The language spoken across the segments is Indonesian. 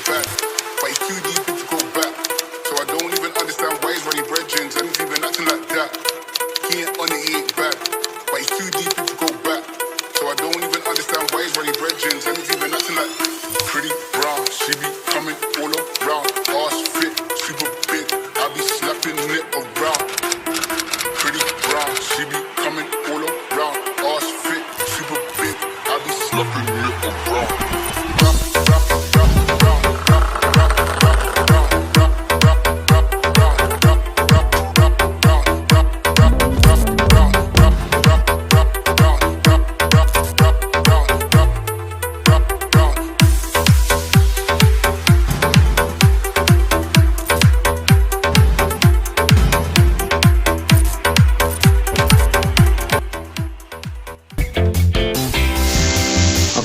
bad, but he's too deep to go back. So I don't even understand why he's running brethren, and he's even acting like that. He ain't on it, he ain't bad, but he's too deep to go back. So I don't even understand why he's running brethren, and he's even acting like pretty brown. She be coming all around, ass fit, super big. I be slapping it around. Pretty brown, she be coming all around, ass fit, super big. I be slapping it around.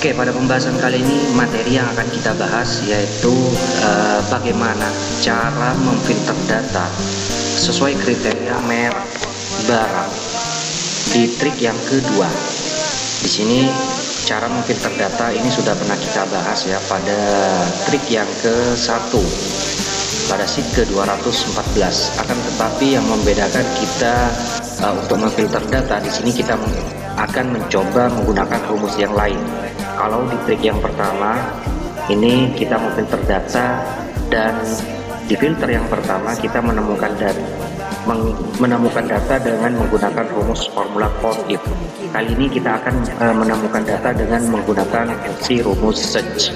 Oke, pada pembahasan kali ini materi yang akan kita bahas yaitu bagaimana cara memfilter data sesuai kriteria merek barang di trik yang kedua. Di sini cara memfilter data ini sudah pernah kita bahas ya pada trik yang ke-1 pada sheet ke-214. Akan tetapi yang membedakan kita untuk memfilter data di sini kita akan mencoba menggunakan rumus yang lain. Kalau di trik yang pertama ini kita memfilter data, dan di filter yang pertama kita menemukan data dengan menggunakan rumus formula for if. Kali ini kita akan menemukan data dengan menggunakan si rumus search.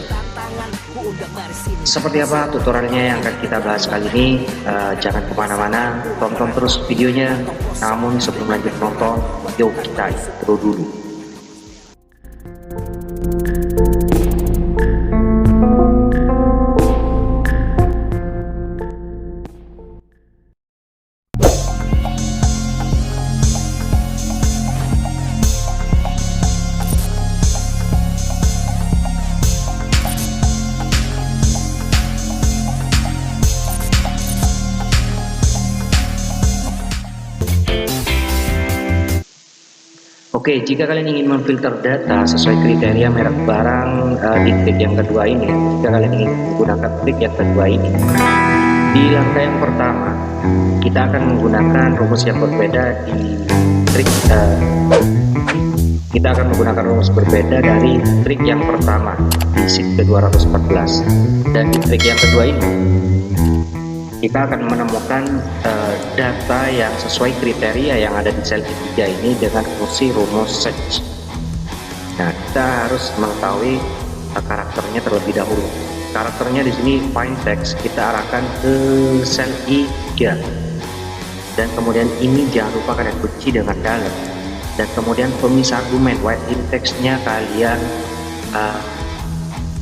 Seperti apa tutorialnya yang akan kita bahas kali ini? Jangan kemana-mana, tonton terus videonya. Namun sebelum lanjut nonton, yuk kita intro dulu. Oke, jika kalian ingin memfilter data sesuai kriteria merek barang di trik yang kedua ini, jika kalian ingin menggunakan trik yang kedua ini, di langkah yang pertama kita akan menggunakan rumus yang berbeda di trik kita akan menggunakan rumus berbeda dari trik yang pertama di sheet ke-214. Dan di trik yang kedua ini kita akan menemukan data yang sesuai kriteria yang ada di sel ketiga ini dengan fungsi rumus search. Nah, kita harus mengetahui karakternya terlebih dahulu. Karakternya di sini find text kita arahkan ke sel I3, dan kemudian ini jangan lupa kalian kunci dengan dalam, dan kemudian pemisah argumen white in text-nya kalian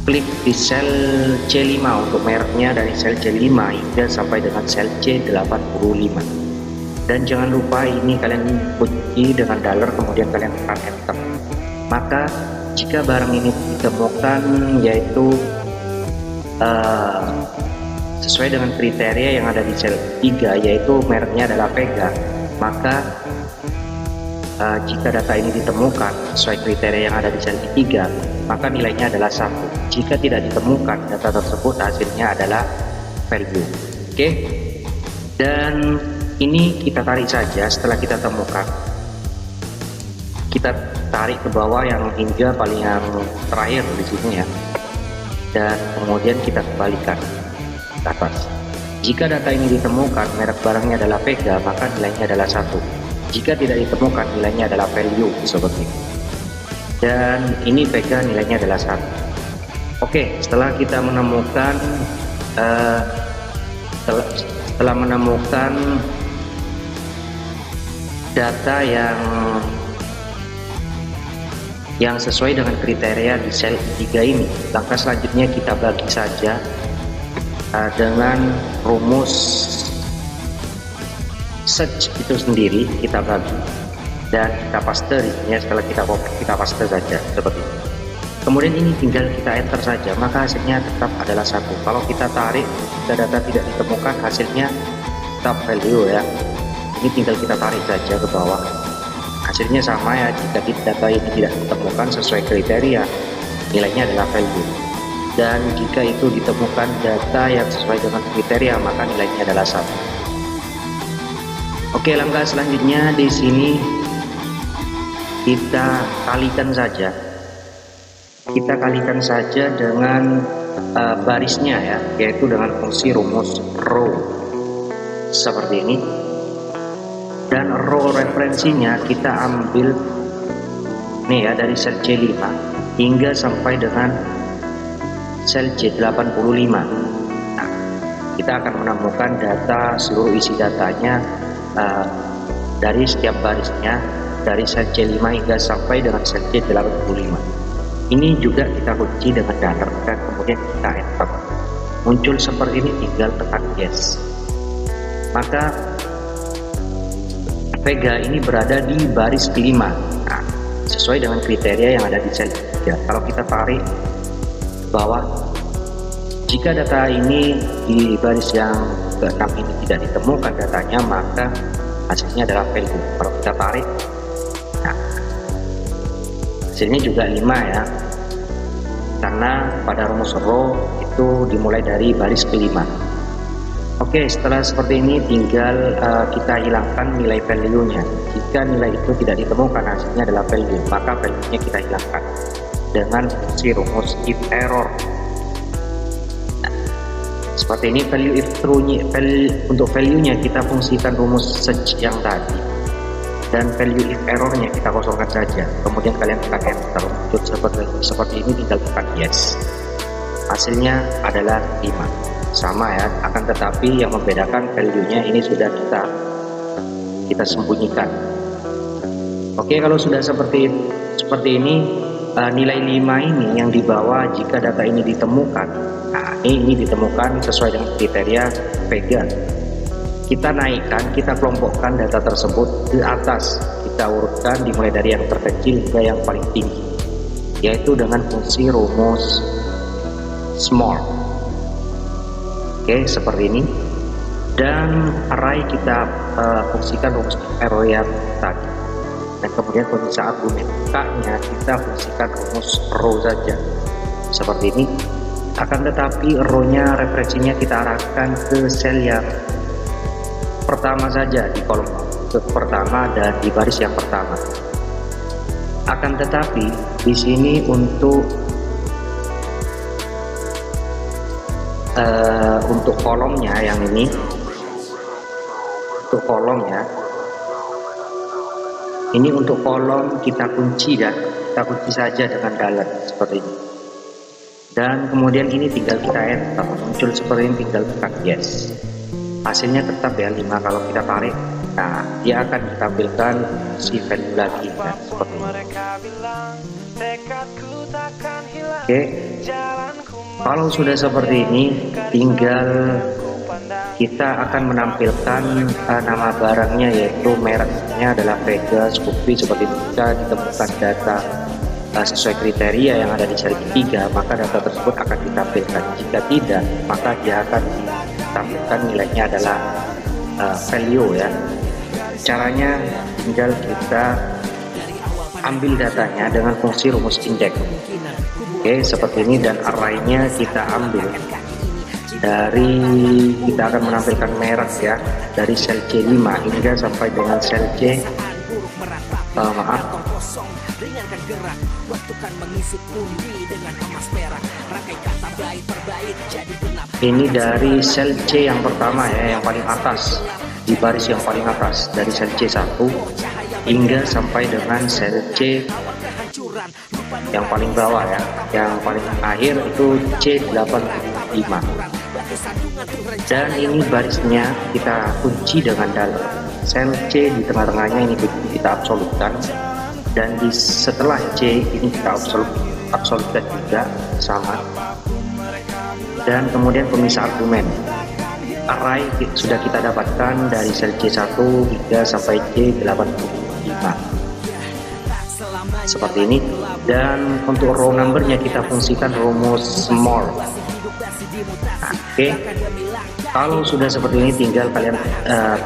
klik di sel C5 untuk mereknya dari sel C5 hingga sampai dengan sel C85, dan jangan lupa ini kalian kunci dengan dollar, kemudian kalian tekan enter. Maka jika barang ini ditemukan yaitu sesuai dengan kriteria yang ada di sel 3 yaitu mereknya adalah Vega, maka jika data ini ditemukan sesuai kriteria yang ada di sel 3, maka nilainya adalah 1. Jika tidak ditemukan data tersebut, hasilnya adalah value. Oke, dan ini kita tarik saja. Setelah kita temukan, kita tarik ke bawah yang hingga paling yang terakhir di sini ya, dan kemudian kita kembalikan ke atas. Jika data ini ditemukan merek barangnya adalah Vega, maka nilainya adalah 1. Jika tidak ditemukan, nilainya adalah value seperti ini. Dan ini Vega nilainya adalah 1. Oke, setelah kita menemukan setelah menemukan data yang sesuai dengan kriteria di sel 3 ini, langkah selanjutnya kita bagi saja dengan rumus search itu sendiri, kita bagi dan kita paste di sini. Setelah kita paste saja seperti ini. Kemudian ini tinggal kita enter saja, maka hasilnya tetap adalah 1. Kalau kita tarik, jika data tidak ditemukan, hasilnya tetap value ya. Ini tinggal kita tarik saja ke bawah, hasilnya sama ya. Jika data ini tidak ditemukan sesuai kriteria, nilainya adalah value. dan jika itu ditemukan data yang sesuai dengan kriteria maka nilainya adalah 1. Oke, langkah selanjutnya di sini kita kalikan saja. Kita kalikan saja dengan barisnya ya, yaitu dengan fungsi rumus row seperti ini. Dan row referensinya kita ambil nih ya, dari sel C5 hingga sampai dengan sel C85. Nah, kita akan menemukan data, seluruh isi datanya dari setiap barisnya, dari sel C5 hingga sampai dengan sel C85. Ini juga kita kunci dengan datar dan kemudian kita enter. Muncul seperti ini, tinggal tekan yes. Maka Vega ini berada di baris kelima. Nah, sesuai dengan kriteria yang ada di sel 3. Kalau kita tarik ke bawah, jika data ini di baris yang ke-6 ini tidak ditemukan datanya, maka hasilnya adalah value. Kalau kita tarik, nah, hasilnya juga 5 ya, karena pada rumus row itu dimulai dari baris kelima. Oke, setelah seperti ini tinggal kita hilangkan nilai value-nya. Jika nilai itu tidak ditemukan, hasilnya adalah value, maka value-nya kita hilangkan dengan fungsi rumus if error. Nah, seperti ini value if true-nya. Untuk value-nya kita fungsikan rumus search yang tadi, dan value if error-nya kita kosongkan saja. Kemudian kalian tekan enter. Untuk seperti ini tinggal tekan yes. Hasilnya adalah 5. Sama ya, akan tetapi yang membedakan value-nya ini sudah kita sembunyikan. Oke, kalau sudah seperti ini, nilai 5 ini yang dibawa jika data ini ditemukan. Nah, ini ditemukan sesuai dengan kriteria Vega. Kita naikkan, kita kelompokkan data tersebut ke atas. Kita urutkan dimulai dari yang terkecil hingga yang paling tinggi, yaitu dengan fungsi rumus small. Oke, seperti ini. Dan array kita fungsikan rumus arrow yang tadi. Dan kemudian fungsi argumen K-nya kita fungsikan rumus row saja. Seperti ini. Akan tetapi row-nya referensinya kita arahkan ke sel yang pertama saja, di kolom pertama dan di baris yang pertama. Akan tetapi di sini untuk kolomnya yang ini, untuk kolomnya ini, untuk kolom kita kunci dan kita kunci saja dengan dalat seperti ini. Dan kemudian ini tinggal kita enter, muncul seperti ini, tinggal tekan yes. Hasilnya tetap ya 5. Kalau kita tarik, nah dia akan ditampilkan si value lagi kan, seperti ini. Oke, kalau sudah seperti ini, tinggal kita akan menampilkan nama barangnya, yaitu mereknya adalah Vega Scoopy. Seperti itu, jika ditemukan data sesuai kriteria yang ada di sel 3, maka data tersebut akan ditampilkan. Jika tidak, maka dia akan ditampilkan nilainya adalah value ya. Caranya tinggal kita ambil datanya dengan fungsi rumus index. Oke, seperti ini. Dan array-nya kita ambil dari, kita akan menampilkan merek ya, dari sel C5 hingga sampai dengan sel C ini dari sel C yang pertama ya, yang paling atas, di baris yang paling atas, dari sel C1 hingga sampai dengan sel C yang paling bawah ya, yang paling akhir itu C85. Dan ini barisnya kita kunci dengan dalam. Sel C di tengah-tengahnya ini kita absolutkan, dan di setelah C ini kita absolutkan juga sama. Dan kemudian pemisah argumen array sudah kita dapatkan dari sel C1 hingga sampai C85 seperti ini. Dan untuk row numbernya kita fungsikan rumus small. Oke, Kalau sudah seperti ini, tinggal kalian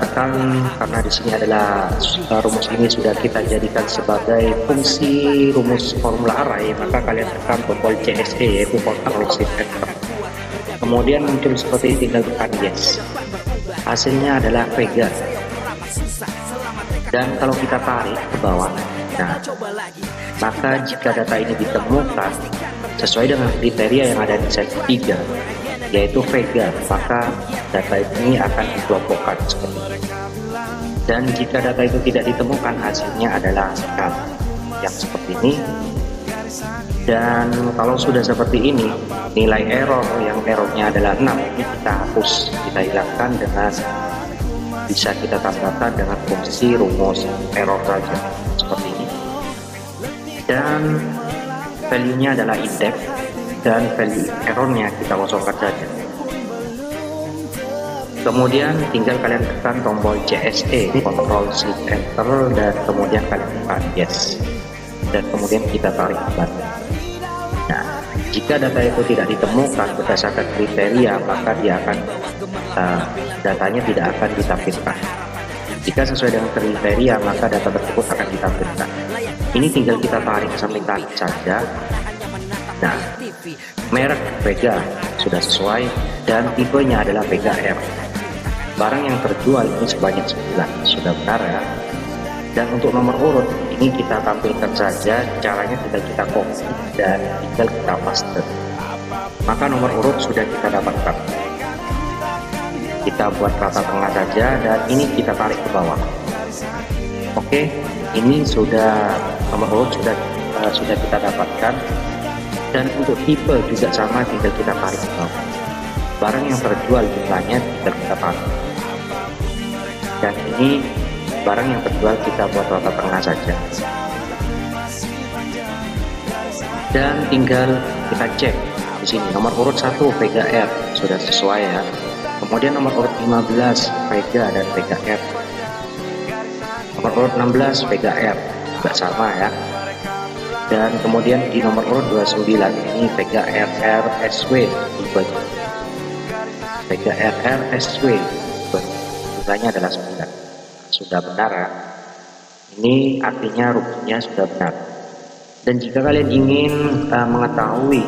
tekan, karena di sini adalah rumus ini sudah kita jadikan sebagai fungsi rumus formula array, maka kalian tekan tombol CSE, yaitu control shift enter. Kemudian muncul seperti ini, tinggal tekan yes. Hasilnya adalah Vega. Dan kalau kita tarik ke bawah, nah, maka jika data ini ditemukan sesuai dengan kriteria yang ada di sel 3, yaitu Vega, maka data ini akan dikelompokkan seperti ini. Dan jika data itu tidak ditemukan, hasilnya adalah null yang seperti ini. Dan kalau sudah seperti ini, nilai error yang errornya adalah 6, ini kita hapus, kita hilangkan dengan bisa kita tambahkan dengan fungsi rumus error saja seperti ini. Dan value-nya adalah index, dan value errornya kita kosongkan saja. Kemudian tinggal kalian tekan tombol CSE, Ctrl Shift Enter, dan kemudian kalian tekan yes, dan kemudian kita tarik kembali. Nah, jika data itu tidak ditemukan berdasarkan kriteria, maka dia akan datanya tidak akan ditampilkan. Jika sesuai dengan kriteria, maka data tersebut akan ditampilkan. Ini tinggal kita tarik sampai tarik saja. Nah, merek Vega sudah sesuai dan tipenya adalah Vega R. Barang yang terjual ini sebanyak 9, sudah benar ya. Dan untuk nomor urut ini kita tampilkan saja, caranya tinggal kita copy dan tinggal kita paste. Maka nomor urut sudah kita dapatkan. Kita buat rata tengah saja dan ini kita tarik ke bawah. Oke, ini sudah nomor urut sudah kita dapatkan. Dan untuk tipe juga sama, tinggal kita tarik ke bawah. Barang yang terjual jumlahnya tinggal kita tarik. Dan ini barang yang terjual kita buat rata tengah saja. Dan tinggal kita cek di sini nomor urut 1 Vega R sudah sesuai ya. Kemudian nomor urut 15 Vega dan Vega R. Nomor urut 16 Vega R juga sama ya. Dan kemudian di nomor urut 29 ini Vega RR SW tipenya. Vega RR SW jumlahnya adalah 9. Sudah benar ya. Ini artinya ruginya sudah benar. Dan jika kalian ingin mengetahui,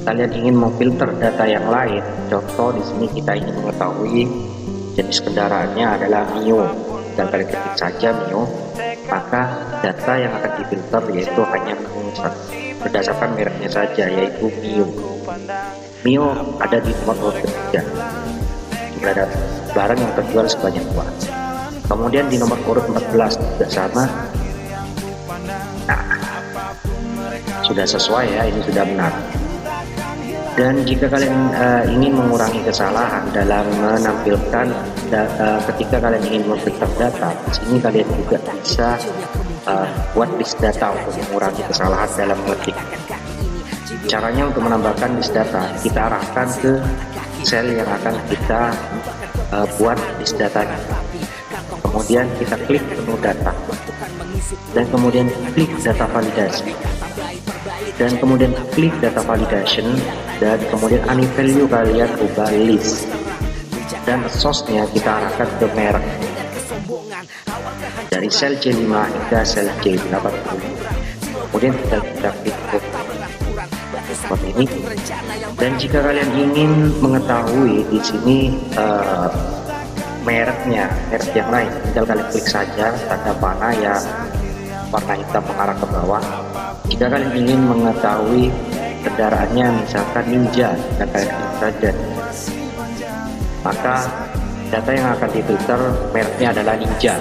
kalian ingin memfilter data yang lain, contoh di sini kita ingin mengetahui jenis kendaraannya adalah Mio, dan kalian ketik saja Mio, maka data yang akan difilter yaitu hanya berdasarkan mereknya saja, yaitu Mio. Mio ada di nomor urut ketiga, jumlah barang yang terjual sebanyak 2. Kemudian di nomor urut 14 juga sama. Nah, sudah sesuai ya, ini sudah benar. Dan jika kalian ingin mengurangi kesalahan dalam menampilkan ketika kalian ingin memfilter data, di sini kalian juga bisa buat list data untuk mengurangi kesalahan dalam mengetik. Caranya untuk menambahkan list data, kita arahkan ke sel yang akan kita buat list datanya. Kemudian kita klik menu data, dan kemudian klik data validasi, dan kemudian klik data validation, dan kemudian any value kalian ubah list, dan source-nya kita arahkan ke merek dari sel C5 hingga sel C80. Kemudian kita klik seperti ini. Dan jika kalian ingin mengetahui di sini merek yang lain, tinggal kalian klik saja tanda panah yang warna hitam mengarah ke bawah. Jika kalian ingin mengetahui kendaraannya misalkan Ninja, dan kalian klik saja, maka data yang akan difilter mereknya adalah Ninja.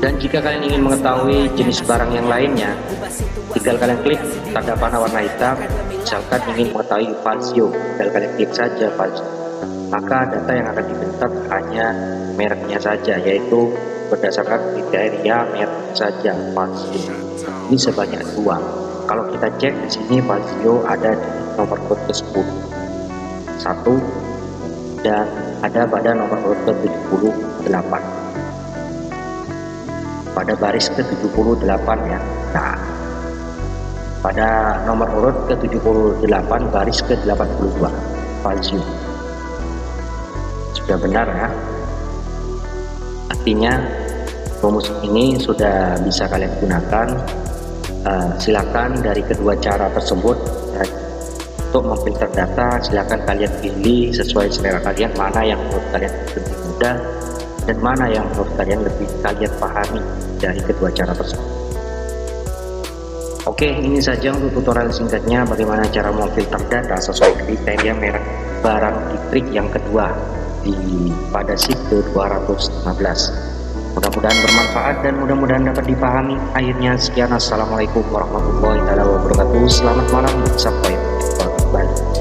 Dan jika kalian ingin mengetahui jenis barang yang lainnya, tinggal kalian klik tanda panah warna hitam. Misalkan ingin mengetahui Fazio, tinggal kalian klik saja Fazio. Maka data yang akan difilter hanya mereknya saja, yaitu berdasarkan kriteria mereknya saja Fazio. Ini sebanyak 2. Kalau kita cek di sini, Fazio ada di nomor urut ke-10 1, dan ada pada nomor urut ke-78, pada baris ke-78 ya. Nah, pada nomor urut ke-78 baris ke-82 Fazio. sudah benar ya. Artinya rumus ini sudah bisa kalian gunakan. Silakan dari kedua cara tersebut untuk memfilter data, silakan kalian pilih sesuai selera kalian, mana yang menurut kalian lebih mudah dan mana yang menurut kalian lebih kalian pahami dari kedua cara tersebut. Oke, ini saja untuk tutorial singkatnya bagaimana cara memfilter data sesuai kriteria merek barang di trik yang kedua pada sheet ke-215. Mudah-mudahan bermanfaat dan mudah-mudahan dapat dipahami. Akhirnya sekian, assalamualaikum warahmatullahi wabarakatuh. Selamat malam, sampai jumpa kembali.